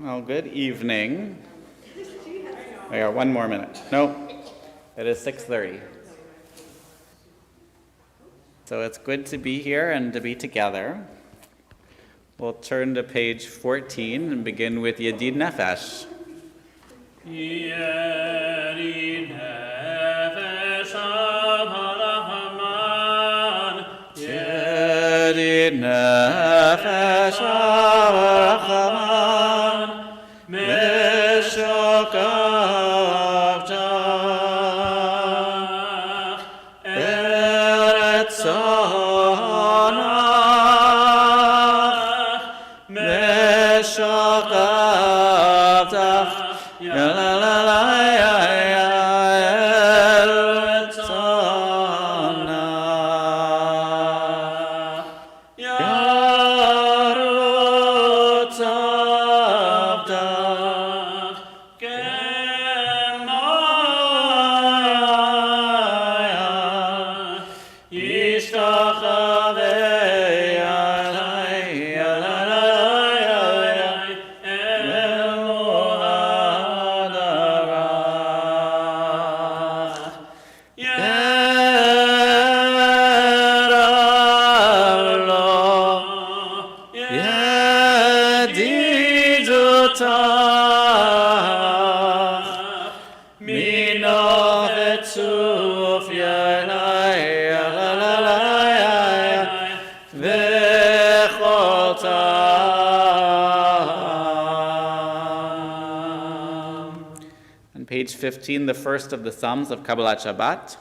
Well, good evening. We got one more minute. No, it is 6:30. So it's good to be here and to be together. We'll turn to page 14 and begin with Yedid Nefesh. Yedid Nefesh Avarahaman. Yedid Nefesh Avarahaman. Meshokav Jah. Eretz Anach. Meshokav Jah. Page 15, the first of the Psalms of Kabbalat Shabbat.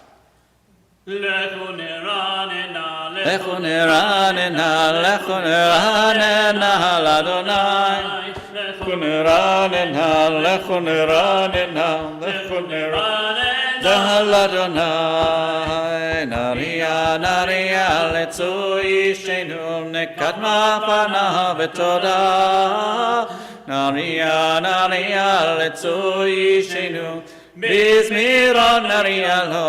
Lechu niranena, Lechu niranena, lechu niranena, l'Adonai. Lechu niranena, lechu niranena, lechu niranena, l'Adonai. Naria, naria, letzui shenu, nekadma panav v'todah. Naria, naria, letzui shenu, bizmiron naria lo.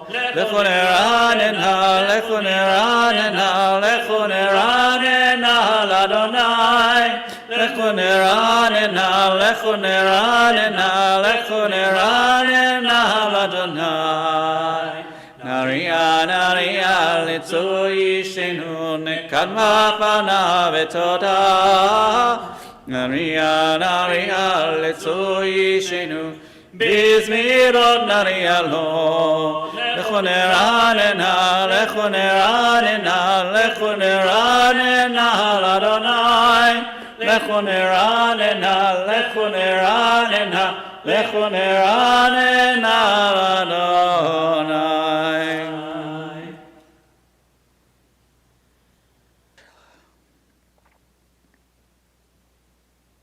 Lechu niranena, lechu niranena, lechu niranena, l'Adonai. Lechu niranena, lechu niranena, lechu niranena, l'Adonai. Naria, naria, letzui shenu, nekadma panav v'todah. Naria, naria, letzui shenu, bizmiron naria lo. Lechu niranena, lechu niranena, lechu niranena, l'Adonai. Lechu niranena, lechu niranena, lechu niranena, l'Adonai.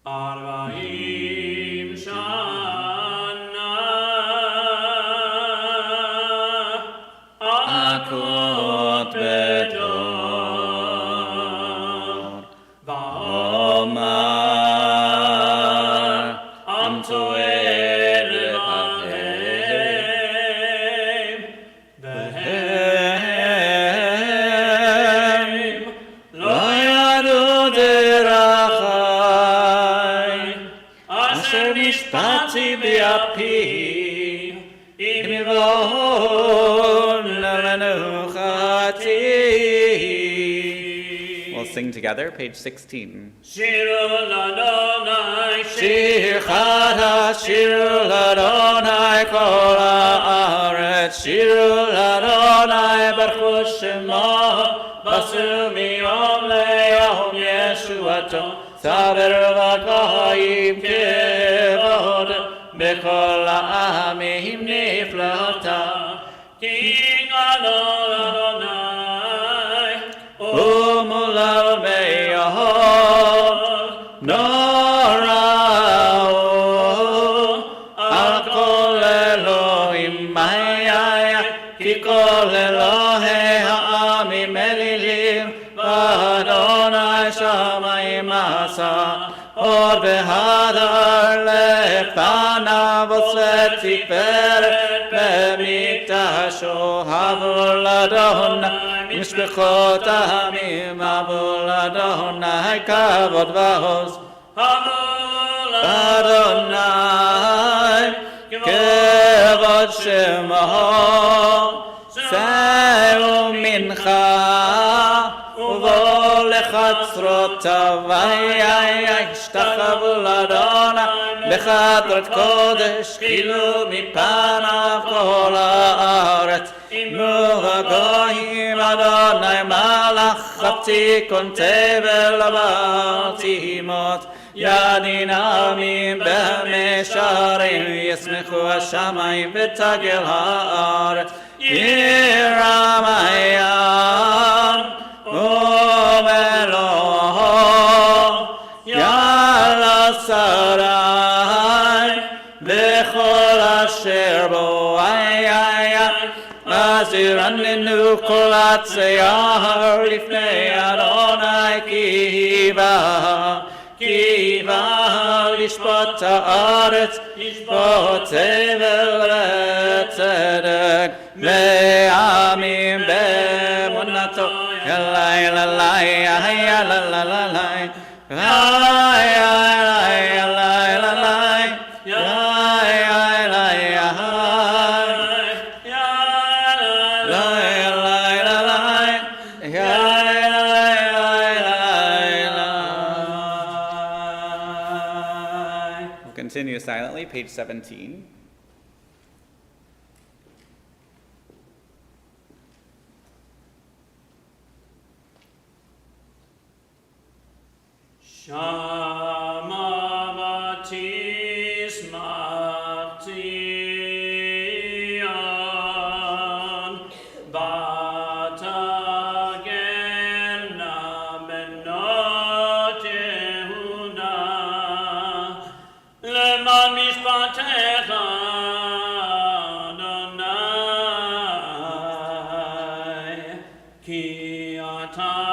Arbaim shana akot bedor va'omar amto elevavim vehem lo yadu derachai asher nishpati be'api imivon lemenuchati. We'll sing together, page 16. Shiru l'Adonai, Shir chada, shiru l'Adonai kol haaretz. Shiru l'Adonai barchu shemo, basu miyom leyom yeshuato. Saber v'goyim kevod, bechol ha'amim niflata. King Adonai, Umulal meyahol, norao, al kol Elohim maya, ki kol Elohei ha'amim elilim, v'Adonai shamayim asa, or v'hadar lefanav v'tiperet b'mikdasho havol Adonai mishpechot ha'amim havol Adonai kavod v'hoz. Havol Adonai, kevod shemo, se'u mincha, uvo lechatzrotav, ishtachavu l'Adonai, בחדרת קודש חילו מפניו כל הארץ עמו הגויים אדוני מלאך תיקון תבל אמרתי מות ידין עמים במישרים ישמחו השמיים ותגל הארץ ירם הים ומלואו יאללה שרי בכל אשר בו אז ירננו כל הצייר לפני אדוני כי בא לשפוט הארץ לשפוט תבל וצדק לעמים באמונתו יאללה Continue silently, page 17. Shama Batismation Batagena Benot Yehuda Leman Mishpatecha Adonai Ki Ata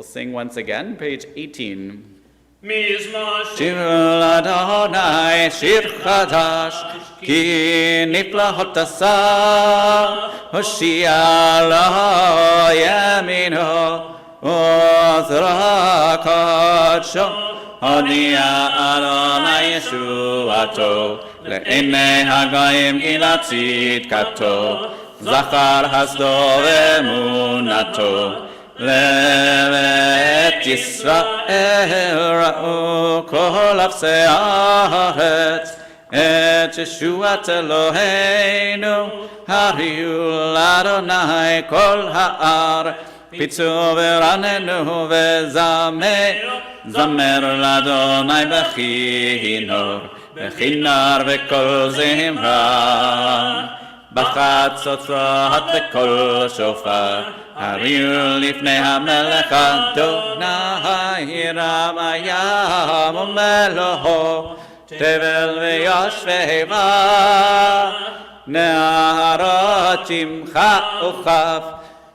We'll sing once again, page 18. Shir Adonai, Shir Chadash, Ki niflahot asa, Hoshia lo yamino, Ozra kadsho, Hodia Adonai Yeshuato, Le'enei hagayim gilatzit kato, Zachar hasdo ve'emunato, לבית ישראל ראו כל אפסי הארץ את ישועת אלוהינו הריעו לאדוני כל ההר פיצו ורננו זמר לאדוני בכינור וכל זמרה בחצוצרות וכל שופר הריעו לפני המלך אדוני רם הים ומלואו תבל ויושבי בה נהרות שמחה וכף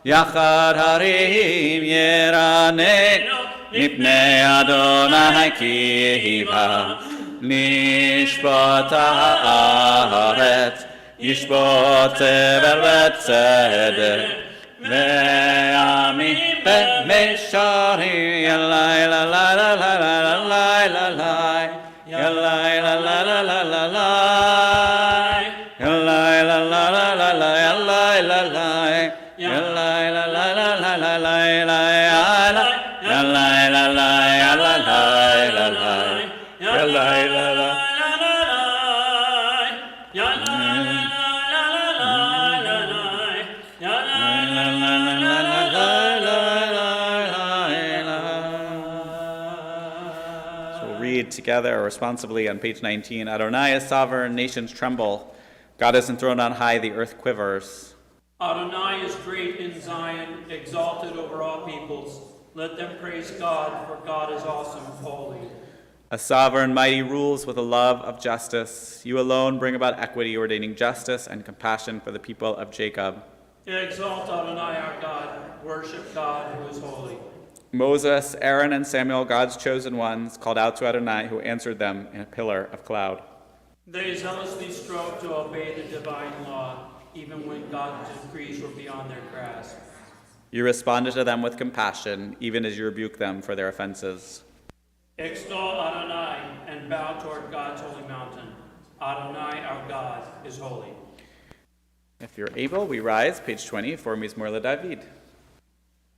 יחד הרים ירננו מפני אדוני כי בא לשפוט הארץ ישפוט תבל וצדק ועמים במישרים ילאי לה לה לה לה לה לה לה לה ילאי לה לה לה לה לה לה ילאי לה לה לה לה לה ילאי לה לה ילאי לה לה לה לה לה לה ילאי לה לה לה לה לה לה together or responsibly on page 19. Adonai is sovereign, nations tremble. God is enthroned on high, the earth quivers. Adonai is great in Zion, exalted over all peoples. Let them praise God, for God is awesome and holy. A sovereign, mighty rules with a love of justice. You alone bring about equity, ordaining justice and compassion for the people of Jacob. Exalt Adonai our God. Worship God who is holy. Moses, Aaron, and Samuel, God's chosen ones, called out to Adonai, who answered them in a pillar of cloud. They zealously strove to obey the divine law, even when God's decrees were beyond their grasp. You responded to them with compassion, even as you rebuked them for their offenses. Extol Adonai and bow toward God's holy mountain. Adonai our God is holy. If you're able, we rise, page 20, for Mizmor LeDavid.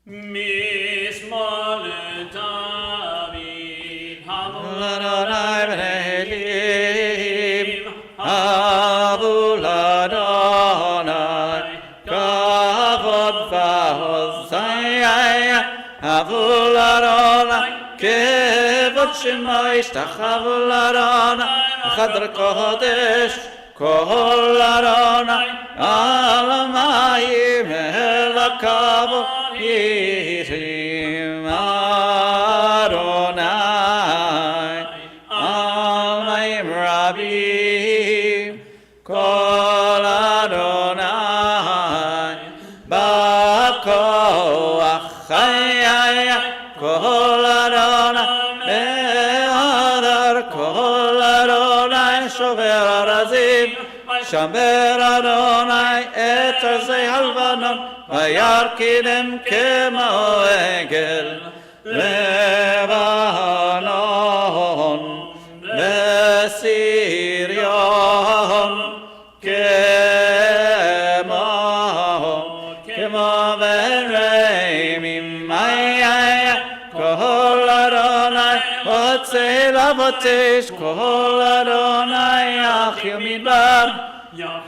Mizmor LeDavid, Adonai b'nei Elim, Havu l'Adonai, Kavod v'hozayah, Havu l'Adonai, Kevod Shema yishtachavu l'Adonai, Chadar Kodesh, Kol Adonai, Alamayim el hakavod yirim Adonai, Alamayim rabim, Kol Adonai, Ba'koach chayaya, Kol Adonai, Be'adar Kol Adonai, Shover arazim, Shamer Adonai et arzei halvanon, Vayarkinem kemo egel, Lebanon, Lesirion, kemo vereimim, Kol Adonai, Otzei lavotesh, Kol Adonai, Achim midbar,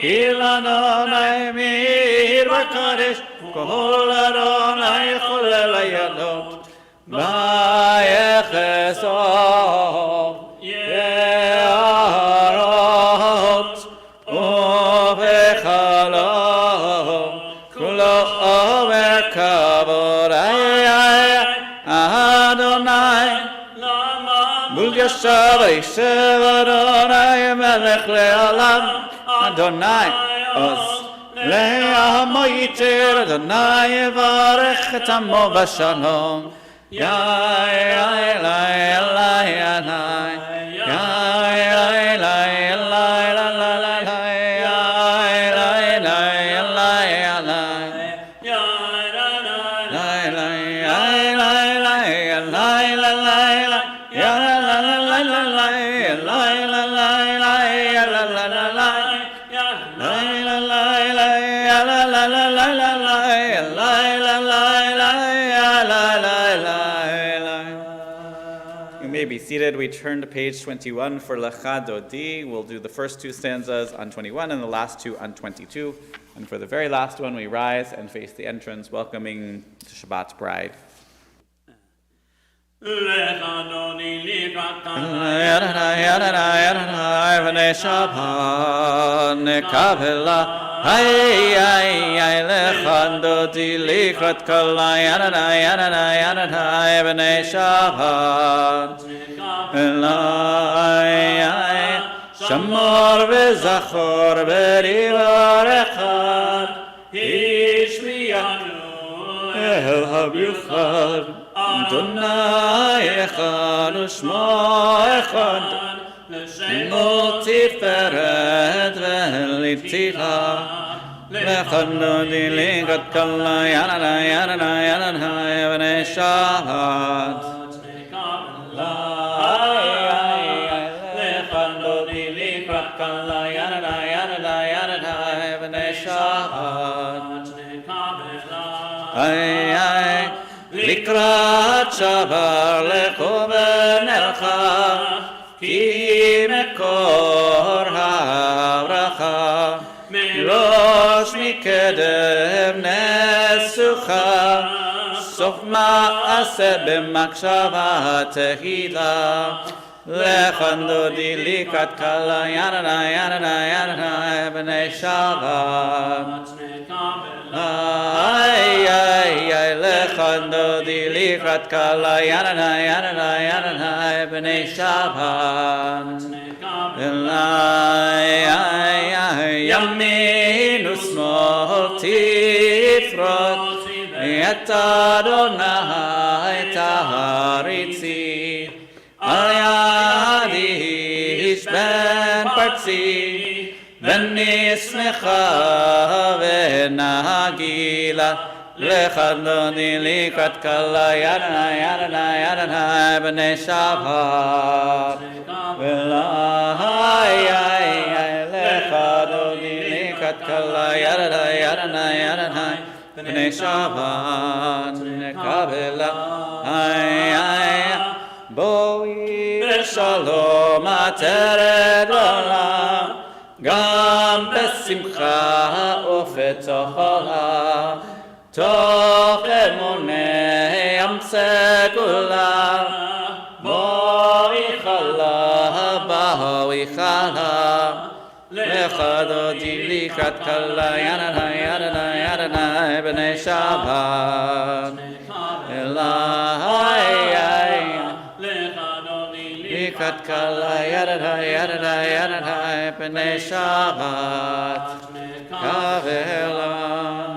Il Adonai mir v'kadesh, Kol Adonai cholel hayadot, v'yechesov ye'arot, uv'chalom, kulo v'kavod, Adonai, mul yashav yishev Adonai melech le'olam, Adonai oz le'amo yiter, Adonai yevarech et amo b'shalom, Yai Elai Elai Elai, Yai Elai Elai Elai Elai, Yai Elai Elai Elai, You may be seated. We turn to page 21 for Lecha Dodi. We'll do the first two stanzas on 21 and the last two on 22. And for the very last one, we rise and face the entrance, welcoming the Shabbat's bride. Shamor v'zachor v'rivar echad, Hishmiyanu el habichad, Adonai echad u'shmo echad, Shemo tiferet v'litzicha, Lechanu diligat kalla, Yananai, Yananai, Yananai, v'nei Shabbat. לקראת שבר לכוונך, כי מקור הברכה, ראש מקדם נסוכה, סוף מעשה במחשבה תחילה, Lechando di likat kala yanana yanana yanana b'nei Shabbat. Ay ay ay lechando di likat kala yanana yanana yanana b'nei Shabbat. Ay ay ay yamin usmol tifrot et Adonai taharitzi. Ayadish ben partzi ben nismecha venagila lechadoni likat kala yadana yadana yadana b'nei Shabbat v'lai lechadoni likat kala yadana yadana yadana b'nei Shabbat nekabela Boi shalom ateret olam, gam besimcha ufet olam, toch emunei am segula, boi chala, lechado dilikat kala yanana yanana yanana b'nei Shabbat, Likat kala yadada yadada yadada b'nei Shabbat kavelam.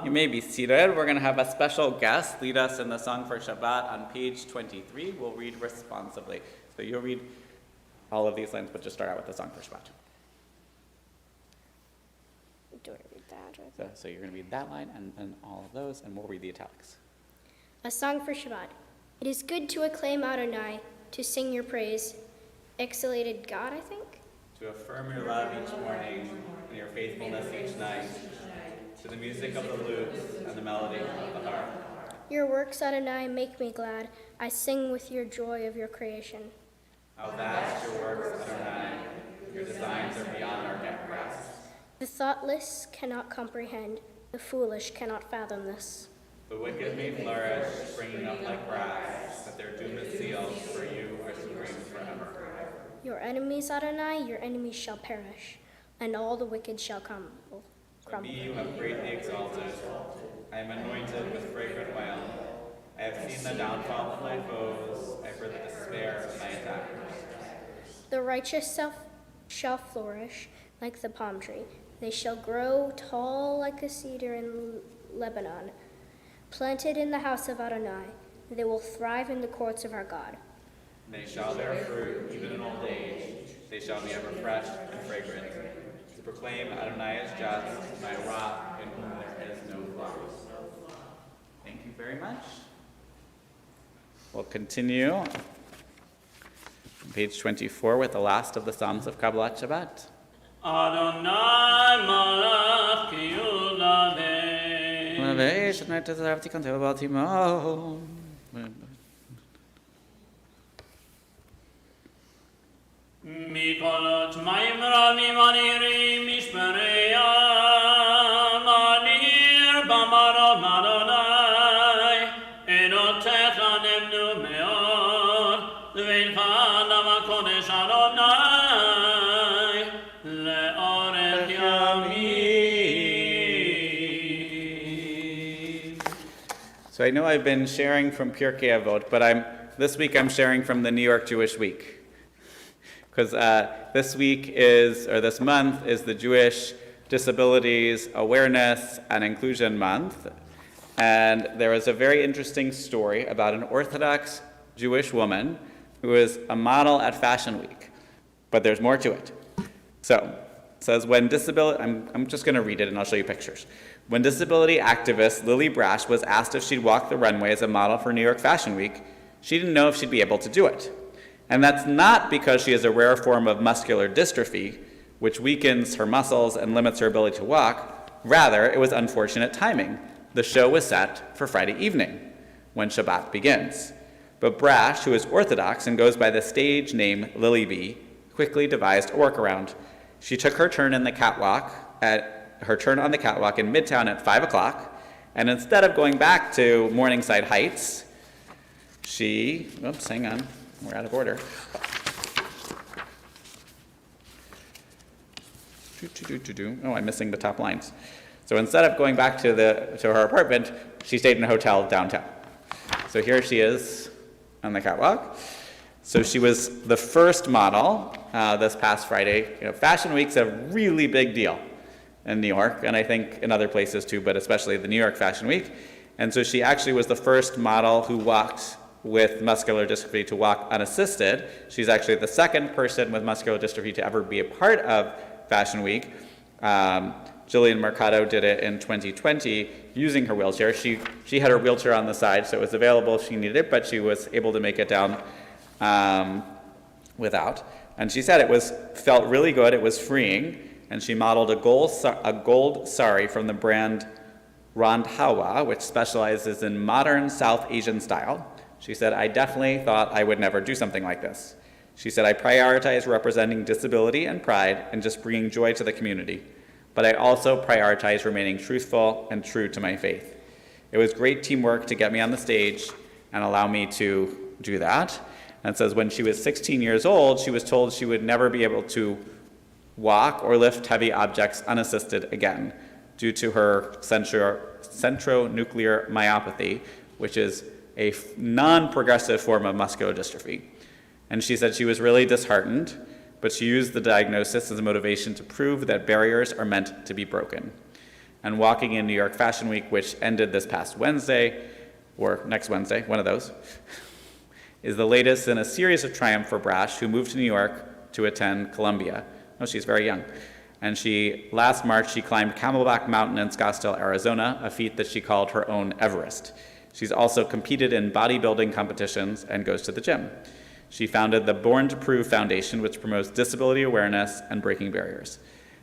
You may be seated. We're going to have a special guest lead us in the song for Shabbat on page 23. We'll read responsibly. So you'll read all of these lines, but just start out with the song for Shabbat. Do I read that? So you're going to read that line and all of those, and we'll read the italics. A song for Shabbat. It is good to acclaim Adonai, to sing your praise. Exhalated God, I think? To affirm your love each morning and your faithfulness each night, to the music of the lute and the melody of the harp. Your works, Adonai, make me glad. I sing with your joy of your creation. How vast your works, Adonai. Your designs are beyond our grasp. The thoughtless cannot comprehend. The foolish cannot fathom this. The wicked may flourish, springing up like grass, but their doom is sealed, for you are supreme forever. Your enemies, Adonai, your enemies shall perish, and all the wicked shall crumble. But me you have greatly exalted. I am anointed with fragrant oil. I have seen the downfall of my foes. I have heard the despair of my attackers. The righteous shall flourish like the palm tree. They shall grow tall like a cedar in Lebanon. Planted in the house of Adonai, they will thrive in the courts of our God. They shall bear fruit even in old age. They shall be ever fresh and fragrant. To proclaim Adonai is just, my rock in whom there is no flaw. Thank you very much. We'll continue on page 24 with the last of the Psalms of Kabbalat Shabbat. Adonai malach kiyudaveh. Mikolot mayim ramim anirim mishpereyam anir bamarov Adonai enotecha nemnu meod levincha namakodesh Adonai leorech yamim. So I know I've been sharing from Pirkei Avot, but this week I'm sharing from the New York Jewish Week. Because this month is the Jewish Disabilities Awareness and Inclusion Month. And there was a very interesting story about an Orthodox Jewish woman who was a model at Fashion Week. But there's more to it. So, it says, I'm just going to read it and I'll show you pictures. When disability activist Lily Brash was asked if she'd walk the runway as a model for New York Fashion Week, she didn't know if she'd be able to do it. And that's not because she has a rare form of muscular dystrophy, which weakens her muscles and limits her ability to walk. Rather, it was unfortunate timing. The show was set for Friday evening, when Shabbat begins. But Brash, who is Orthodox and goes by the stage name Lily B, quickly devised a workaround. She took her turn on the catwalk in Midtown at 5 o'clock, and instead of going back to Morningside Heights, we're out of order. Oh, I'm missing the top lines. So instead of going back to her apartment, she stayed in a hotel downtown. So here she is on the catwalk. So she was the first model this past Friday. Fashion Week's a really big deal in New York, and I think in other places too, but especially the New York Fashion Week. And so she actually was the first model who walked with muscular dystrophy to walk unassisted. She's actually the second person with muscular dystrophy to ever be a part of Fashion Week. Jillian Mercado did it in 2020 using her wheelchair. She had her wheelchair on the side, so it was available if she needed it, but she was able to make it down without. And she said felt really good, it was freeing, and she modeled a gold sari from the brand Randhawa, which specializes in modern South Asian style. She said, I definitely thought I would never do something like this. She said, I prioritize representing disability and pride and just bringing joy to the community. But I also prioritize remaining truthful and true to my faith. It was great teamwork to get me on the stage and allow me to do that. And it says when she was 16 years old, she was told she would never be able to walk or lift heavy objects unassisted again due to her centronuclear myopathy, which is a non-progressive form of muscular dystrophy. And she said she was really disheartened, but she used the diagnosis as a motivation to prove that barriers are meant to be broken. And walking in New York Fashion Week, which ended this past Wednesday, or next Wednesday, one of those, is the latest in a series of triumph for Brash, who moved to New York to attend Columbia. Oh, she's very young. And last March, she climbed Camelback Mountain in Scottsdale, Arizona, a feat that she called her own Everest. She's also competed in bodybuilding competitions and goes to the gym. She founded the Born to Prove Foundation, which promotes disability awareness and breaking barriers.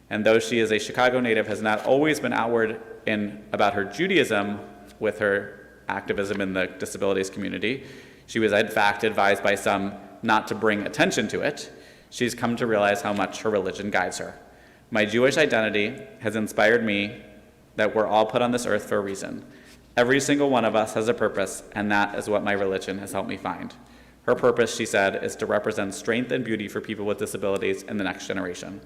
And though she is a Chicago native, has not always been outward about her Judaism with her activism in the disabilities community, she was in fact advised by some not to bring attention to it. She's come to realize how much her religion guides her. My Jewish identity has inspired me that we're all put on this earth for a reason. Every single one of us has a purpose, and that is what my religion has helped me find. Her purpose, she said, is to represent strength and beauty for people with disabilities in the next generation.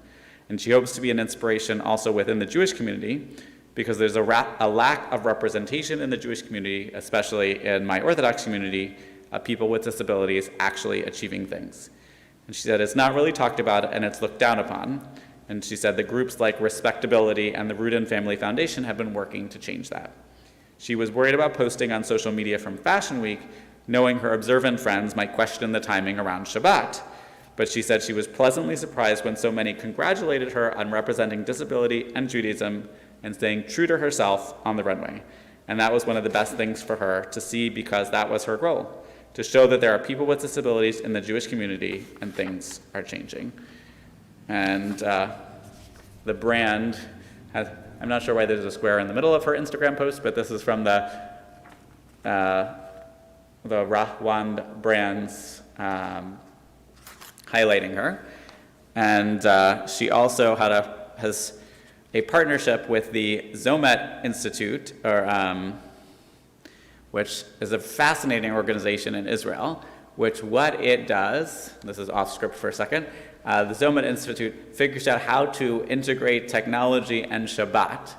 And she hopes to be an inspiration also within the Jewish community, because there's a lack of representation in the Jewish community, especially in my Orthodox community, of people with disabilities actually achieving things. And she said it's not really talked about and it's looked down upon. And she said the groups like Respectability and the Rudin Family Foundation have been working to change that. She was worried about posting on social media from Fashion Week, knowing her observant friends might question the timing around Shabbat. But she said she was pleasantly surprised when so many congratulated her on representing disability and Judaism and staying true to herself on the runway. And that was one of the best things for her to see, because that was her goal, to show that there are people with disabilities in the Jewish community and things are changing. And the brand has, I'm not sure why there's a square in the middle of her Instagram post, but this is from the Rahwand brands highlighting her. And she also has a partnership with the Zomet Institute, which is a fascinating organization in Israel, which what it does, this is off script for a second, the Zomet Institute figures out how to integrate technology and Shabbat,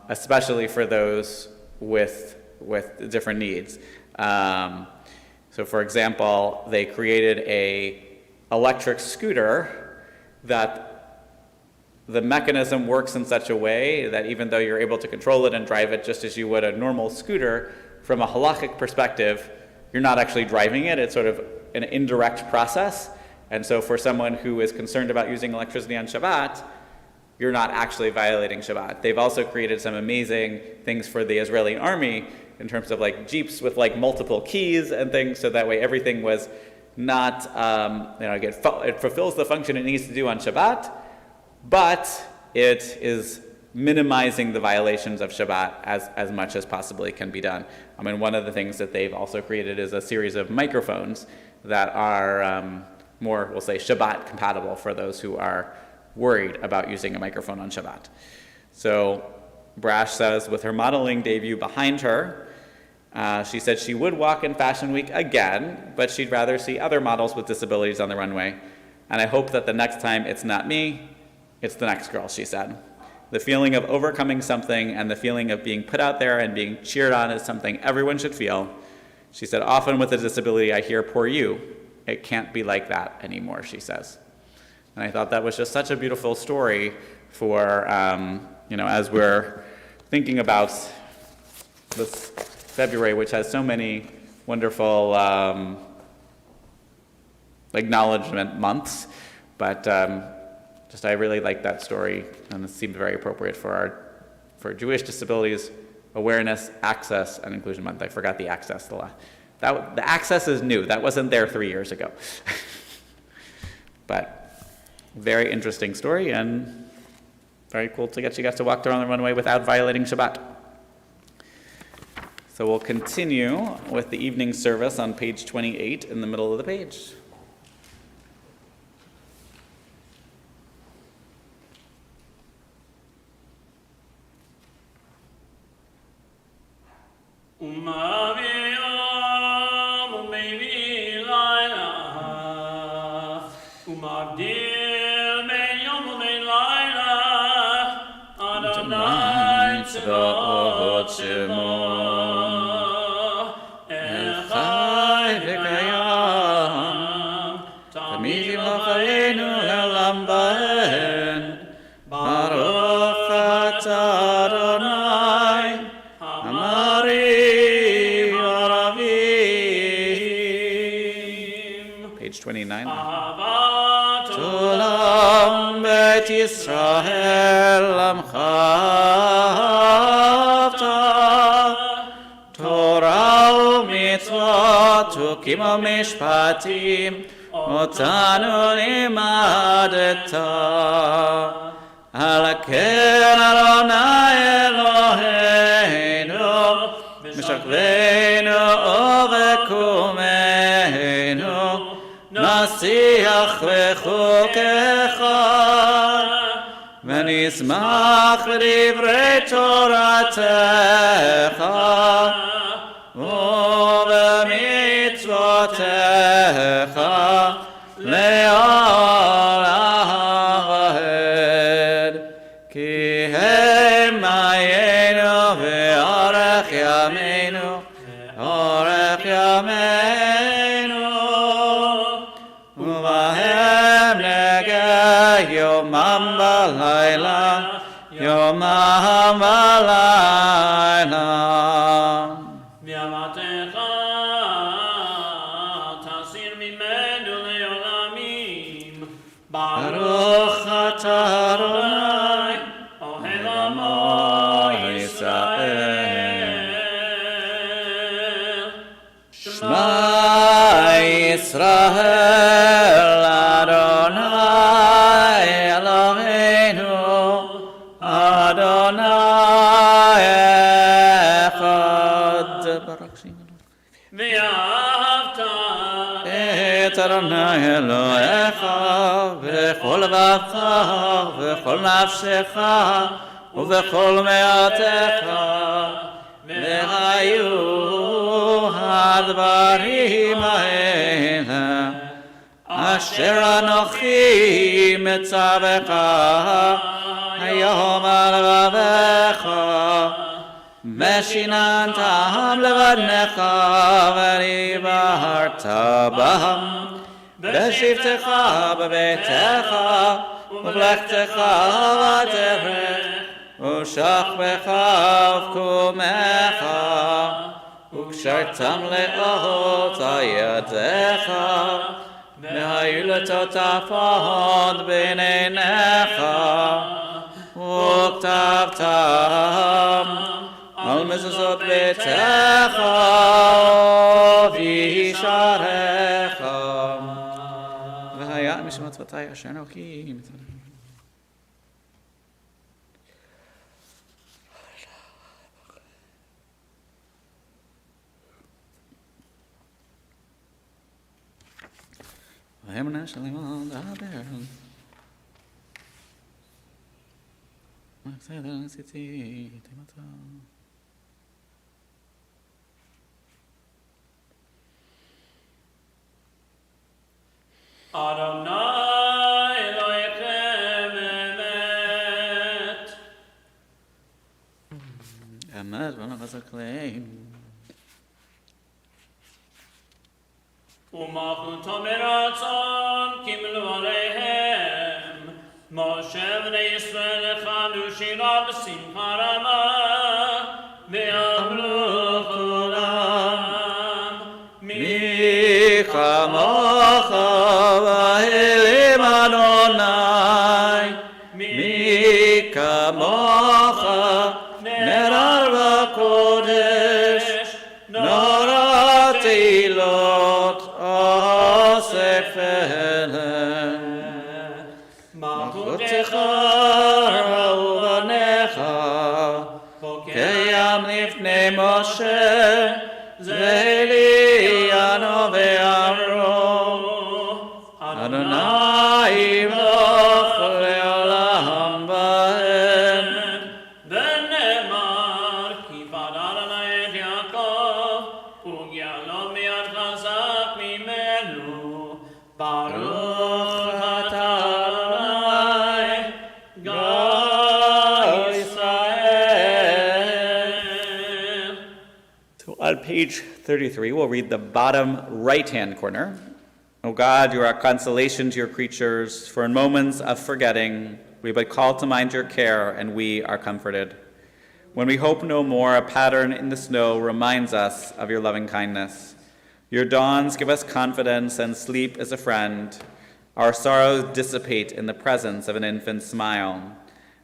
especially for those with different needs. So for example, they created a electric scooter that the mechanism works in such a way that even though you're able to control it and drive it just as you would a normal scooter, from a halachic perspective, you're not actually driving it. It's sort of an indirect process. And so for someone who is concerned about using electricity on Shabbat, you're not actually violating Shabbat. They've also created some amazing things for the Israeli army in terms of like Jeeps with like multiple keys and things, so that way everything was not, it fulfills the function it needs to do on Shabbat, but it is minimizing the violations of Shabbat as much as possibly can be done. I mean, one of the things that they've also created is a series of microphones that are more, we'll say, Shabbat compatible for those who are worried about using a microphone on Shabbat. So Brash says, with her modeling debut behind her, She said she would walk in Fashion Week again, but she'd rather see other models with disabilities on the runway. And I hope that the next time it's not me, it's the next girl, she said. The feeling of overcoming something and the feeling of being put out there and being cheered on is something everyone should feel. She said, often with a disability, I hear, poor you. It can't be like that anymore, she says. And I thought that was just such a beautiful story for, as we're thinking about this February, which has so many wonderful acknowledgement months, but I really like that story, and it seemed very appropriate for Jewish Disabilities Awareness, Access, and Inclusion Month. I forgot the access. The access is new. That wasn't there 3 years ago. But very interesting story, and very cool to get you guys to walk around the runway without violating Shabbat. So we'll continue with the evening service on page 28 in the middle of the page. Page 29. Tolam bet Yisrael amcha Torah u'mitzvot u'kim u'mishpatim otanu limadeta al ken Adonai Eloheinu mishakveinu u'vekumeinu nasiach v'chukecha ונשמח בדברי תורתך ובמצוותיך לעד כי הם מעיינו ואורך ימינו אורך ימינו ובהם נגע יומם בלילה יומם בלילה ואמרתך תסיר ממנו לעולמים ברוך אתה אדוני אוהב עמו ישראל שמע ישראל אדוני אלוהינו אדוני אחד ברוך שמו ואהבת את אדוני אלוהיך בכל לבבך ובכל נפשך ובכל מעשיך והיו הדברים האלה אשר אנוכי מצווך היום על לבבך משיננתם לבניך ודיברת בהם בשבתך בביתך ובלכתך בדרך ושכבך ובקומך וקשרתם לאות על ידיך והיו לטוטפות בין עיניך וכתבתם על מזוזות ביתך וישעריך והיה משמצוותי אשר אנוכי ואמנה שלמון דבר בסדר, עשיתי תימתה Adonai Elohechem emet. Emet, v'nachazakleim. ומלכותו מרצון קיבלו עליהם. משה בני ישראל הכנו שירה בשמחה רבה, ואמרו כולם, מי כמוך באלים אדוני, מי כמוך נרר בקודש, נורא תהילות אוסף פלם. מלכותך ראו בניך, קיים לפני משה, ואליהו ואמרו, אדוני ימלוך לעולם בהם. ונאמר, כי פדה אדוני את יעקב, וגאלו מיד חזק ממנו. ברוך אתה אדוני, גוי ישראל. So on page 33, we'll read the bottom right-hand corner. O God, you are a consolation to your creatures, for in moments of forgetting, we but call to mind your care, and we are comforted. When we hope no more, a pattern in the snow reminds us of your loving kindness. Your dawns give us confidence, and sleep is a friend. Our sorrows dissipate in the presence of an infant's smile.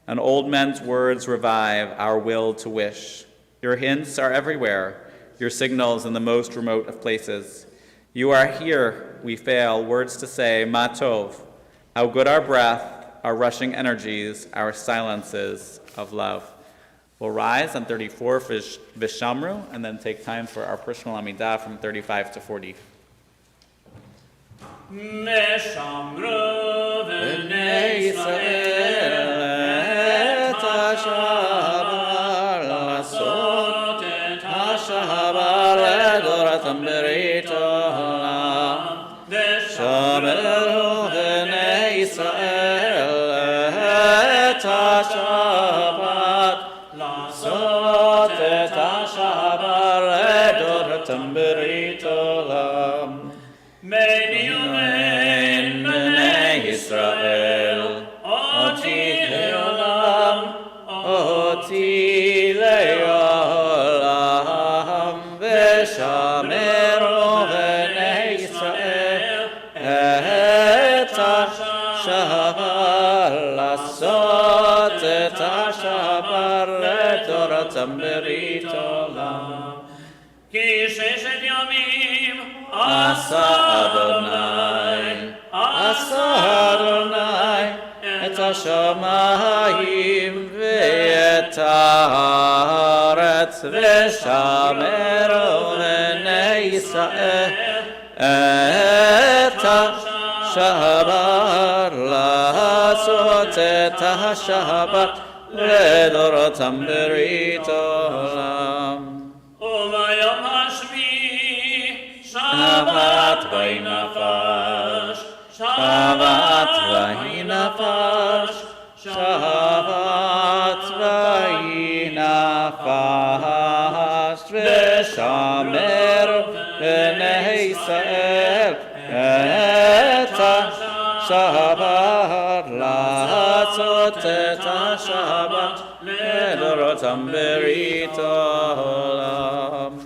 An old man's words revive our will to wish. Your hints are everywhere, your signals in the most remote of places. You are here, we fail, words to say, Ma Tov. How good our breath, our rushing energies, our silences of love. We'll rise on 34 Vishamru, and then take time for our personal Amidah from 35 to 40. משמרו בני ישראל את השבר, לעשות את השבר לדורתם ברית עולם. שמרו בני ישראל את השבת, לעשות את השבר לדורתם ברית עולם. בני ובין בני ישראל, אותי לעולם, אותי לעולם, ושמרו בני ישראל את השבר, לעשות את השבר לתורתם ברית עולם. כי ששת ימים עשה אדוני את השמיים ואת הארץ, ושמרו בני ישראל את השבת, לעשות את השבת לדורותם ברית עולם. וביום השביעי שבת וינפש, שבת וינפש, שבת וינפש, ושמר בני ישראל את השבת, לעשות את השבת לדורותם ברית עולם.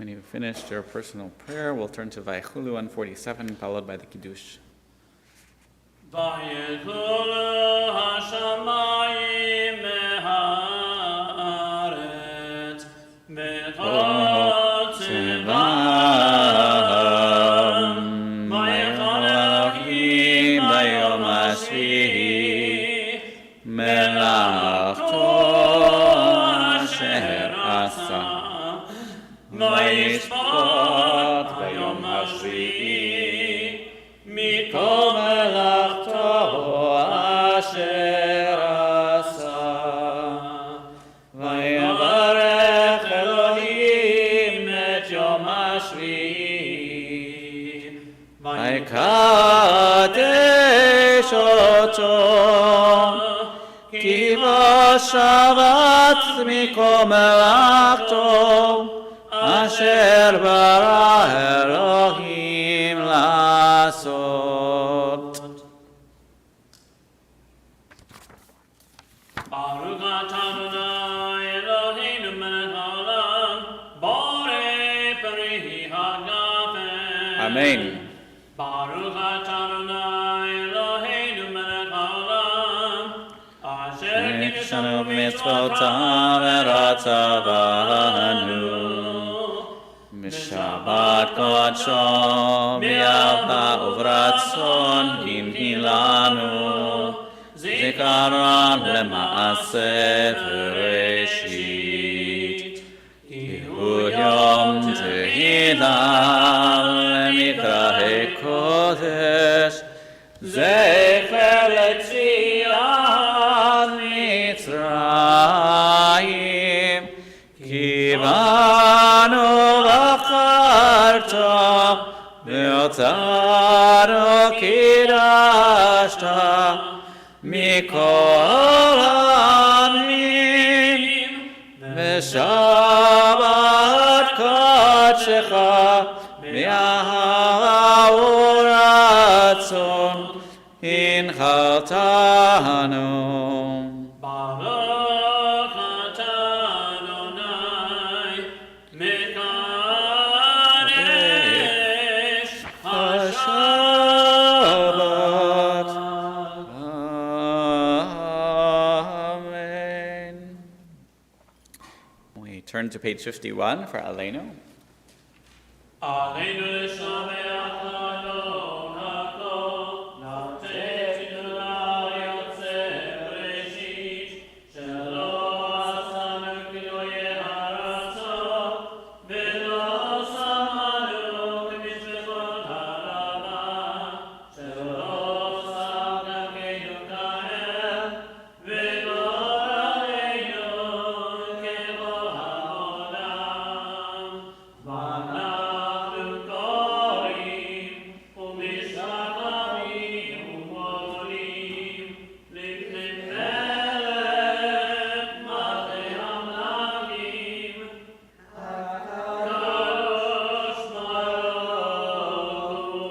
When you've finished your personal prayer, we'll turn to Vaychulu 147, followed by the Kiddush. ויכולו השמיים מהארץ וכל צבאם ויכל אלוהים ביום השביעי מלאכתו אשר עשה וישפוט ביום השביעי מכל מלאכתו אשר עשה. ויברך אלוהים את יום השביעי ויקדש אותו כי בו שבת מכל מלאכתו אשר ברא אלוהים לעשות. ברוך אתה אדוני אלוהינו מלך העולם בורא פרי הגפן. Amen. ברוך אתה אדוני אלוהינו מלך העולם אשר קידשנו במצוותיו ורצה בנו בשבת קודשו באהבה וברצון הנהילנו זיכרון למעשה בראשית כי הוא יום תהילה למקראי קודש זכר ליציאת מצרים כי בנו בחרת ואותנו קידשת מכל העמים ושבת קודשך באהבה ורצון הנחלתנו. ברוך אתה אדוני מקדש השבת. Amen. We turn to page 51 for Aleinu. עלינו לשמח לאדון הכל, לתת תודה ליוצר בראשית, שלא עשנו כגויי ארצות, ולא שמנו כמשפחות הרבה, שלא שם דרכנו כאל, וגורלנו כמו העולם. ואנחנו קוראים ומשתחווים ומודים לפני מלך מלכי המלכים, הקדוש ברוך הוא.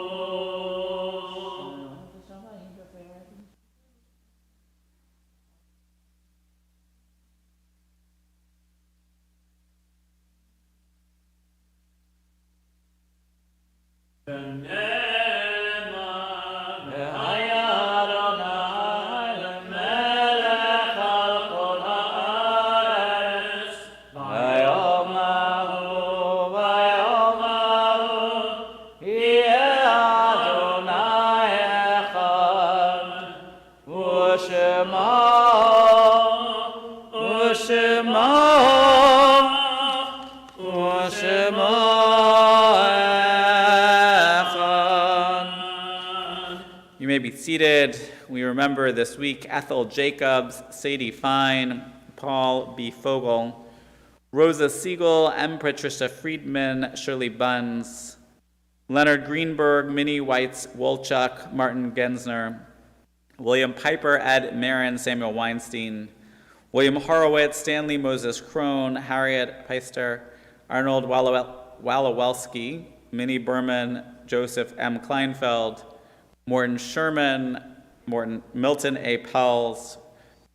ונאמר והיה אדוני למלך על כל הארץ ביום ההוא יהיה אדוני אחד ושמו You may be seated. We remember this week Ethel Jacobs, Sadie Fine, Paul B. Fogel, Rosa Siegel, M. Patricia Friedman, Shirley Buns, Leonard Greenberg, Minnie Weitz Wolchuk, Martin Gensner, William Piper, Ed Marin, Samuel Weinstein, William Horowitz, Stanley Moses Crone, Harriet Peister, Arnold Walowelski, Minnie Berman, Joseph M. Kleinfeld, Morton Sherman, Milton A. Pells,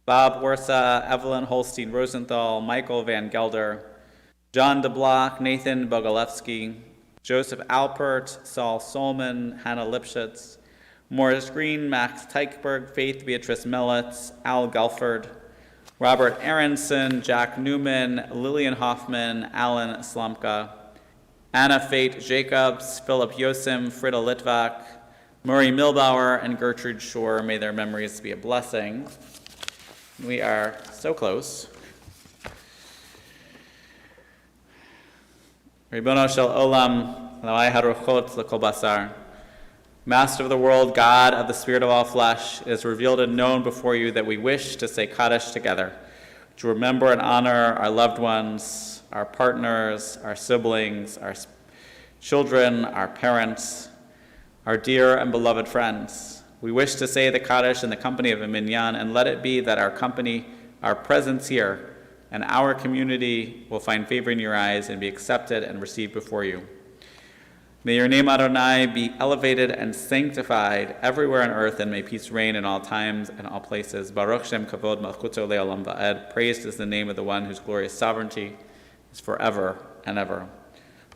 Bob Warsa, Evelyn Holstein Rosenthal, Michael Van Gelder, John DeBlock, Nathan Bogolevsky, Joseph Alpert, Saul Solman, Hannah Lipschitz, Morris Green, Max Teichberg, Faith Beatrice Mellitz, Al Gelford, Robert Aronson, Jack Newman, Lillian Hoffman, Alan Slomka, Anna Fate Jacobs, Philip Yosim, Frida Litvak, Murray Milbauer, and Gertrude Shore. May their memories be a blessing. We are so close. Ribono shel olam, Eloi haruchot l'kol basar. Master of the world, God of the spirit of all flesh, it is revealed and known before you that we wish to say Kaddish together, to remember and honor our loved ones, our partners, our siblings, our children, our parents, our dear and beloved friends. We wish to say the Kaddish in the company of a minyan, and let it be that our company, our presence here, and our community will find favor in your eyes and be accepted and received before you. May your name, Adonai, be elevated and sanctified everywhere on earth, and may peace reign in all times and all places. Baruch Shem Kavod Malchuto Le'olam Va'ed. Praised is the name of the one whose glorious sovereignty is forever and ever.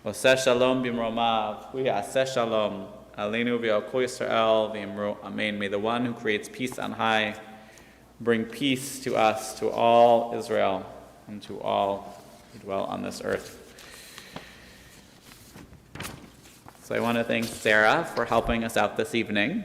Oseh Shalom Bimromav, V'yaseh Shalom, Aleinu v'al Kol Yisrael v'imru Amen. May the one who creates peace on high bring peace to us, to all Israel, and to all who dwell on this earth. So I want to thank Sarah for helping us out this evening.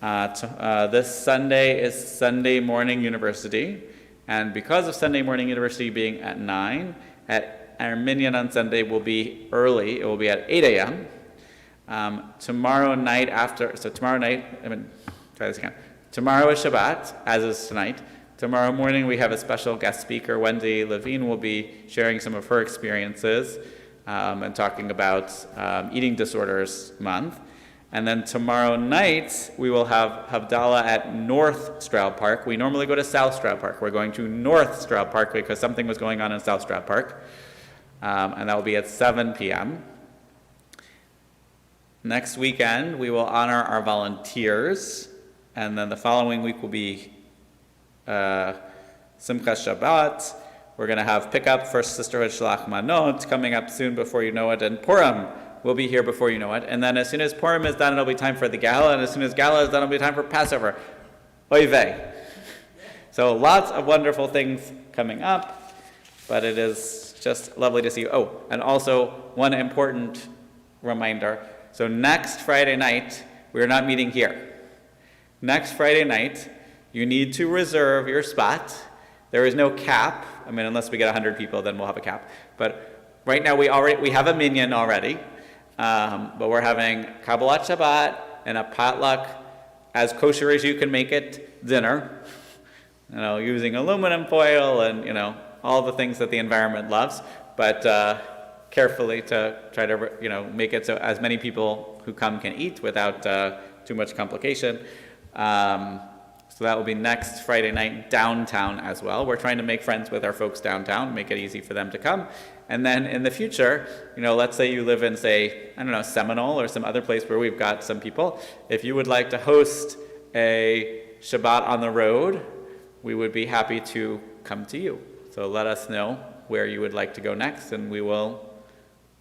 This Sunday is Sunday Morning University, and because of Sunday Morning University being at 9, at our minyan on Sunday will be early. It will be at 8 a.m. Tomorrow night, tomorrow is Shabbat, as is tonight. Tomorrow morning we have a special guest speaker. Wendy Levine will be sharing some of her experiences and talking about Eating Disorders Month. And then tomorrow night we will have Havdalah at North Stroud Park. We normally go to South Stroud Park. We're going to North Stroud Park because something was going on in South Stroud Park. And that will be at 7 p.m. Next weekend we will honor our volunteers. And then the following week will be Simchas Shabbat. We're going to have pickup for Sisterhood Shalach Manot coming up soon before you know it. And Purim will be here before you know it. And then as soon as Purim is done, it'll be time for the Gala. And as soon as Gala is done, it'll be time for Passover. Oy vey. So lots of wonderful things coming up. But it is just lovely to see you. Oh, and also one important reminder. So next Friday night, we're not meeting here. Next Friday night, you need to reserve your spot. There is no cap. I mean, unless we get 100 people, then we'll have a cap. But right now, we have a minyan already. But we're having Kabbalat Shabbat and a potluck, as kosher as you can make it, dinner. Using aluminum foil and, all the things that the environment loves. But carefully to try to, make it so as many people who come can eat without too much complication. So that will be next Friday night downtown as well. We're trying to make friends with our folks downtown, make it easy for them to come. And then in the future, let's say you live in, say, Seminole or some other place where we've got some people. If you would like to host a Shabbat on the road, we would be happy to come to you. So let us know where you would like to go next, and we will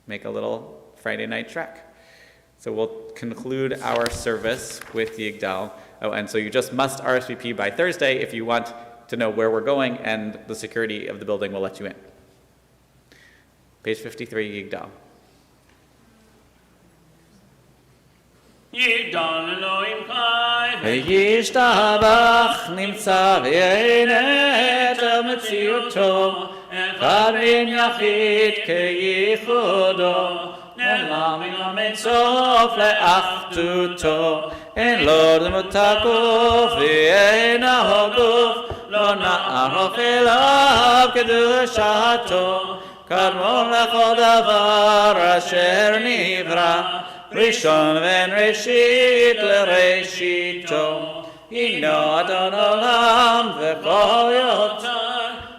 make a little Friday night trek. So we'll conclude our service with the Yigdal. Oh, and so you just must RSVP by Thursday if you want to know where we're going, and the security of the building will let you in. Page 53, Yigdal. Yigdal Elohim Chai וישתבח נמצא ויענה את מציאותו אחד בין יחיד כייחודו נעלם מן המצוף לאחדותו אין לו דמות הגוף ואין הגוף לא נערוך אליו קדושתו קדמון לכל דבר אשר נברא ראשון בן ראשית לראשיתו הינו אדון עולם וכל יותר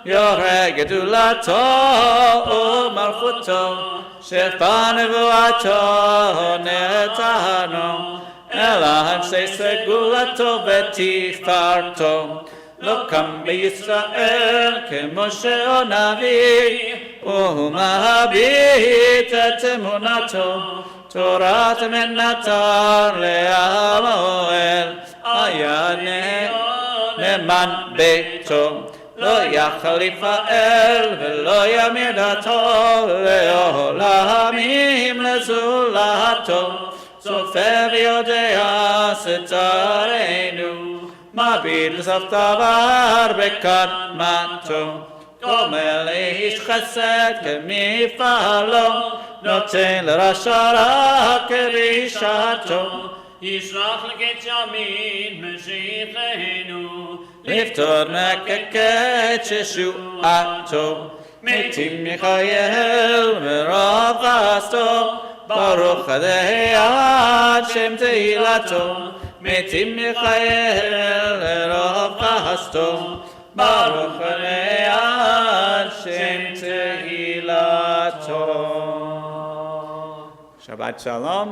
יורה גדולתו ומלכותו שפע נבואתו נתנו אלא אנשי סגולתו ותפארתו לא קם בישראל כמו שנביא, והוא מביט את אמונתו, תורת מנתן לעמואל, היה נאמן ביתו. לא יחליף האל ולא ימיר דתו, לעולמים לזולתו, צופה ויודע סתרנו, מביט לסוף דבר בקדמתו. גומל לאיש חסד כמפעלו, נותן לרשע רע כרשעתו. ישלח לקץ ימין משיחנו, לפתור מקקת ששועתו. מתים יחייל מרוב חסדו, ברוך אדוני עד שם תהילתו. מתים יחייל מרוב חסדו, ברוך אדוני עד שם תהילתו. Shabbat Shalom.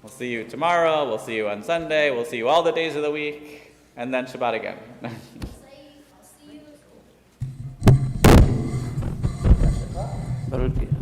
We'll see you tomorrow, we'll see you on Sunday, we'll see you all the days of the week, and then Shabbat again. Baruch